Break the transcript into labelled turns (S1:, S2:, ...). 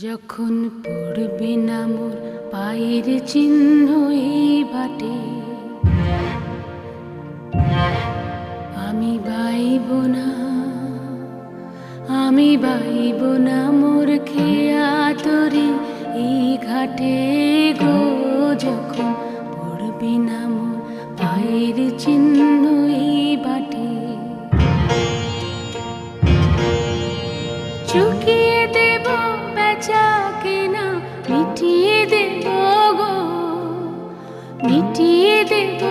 S1: যখন পড়বে না মোর পায়ের চিহ্ন এই বাটে, আমি বাইব না, আমি বাইব না মোর খেয়া তরি এই ঘাটে গো। যখন পড়বে না মোর পায়ের চিহ্ন এই বাটে, চুকিয়ে দেব বেচা কেনা, মিটিয়ে দেব গো, মিটিয়ে দেব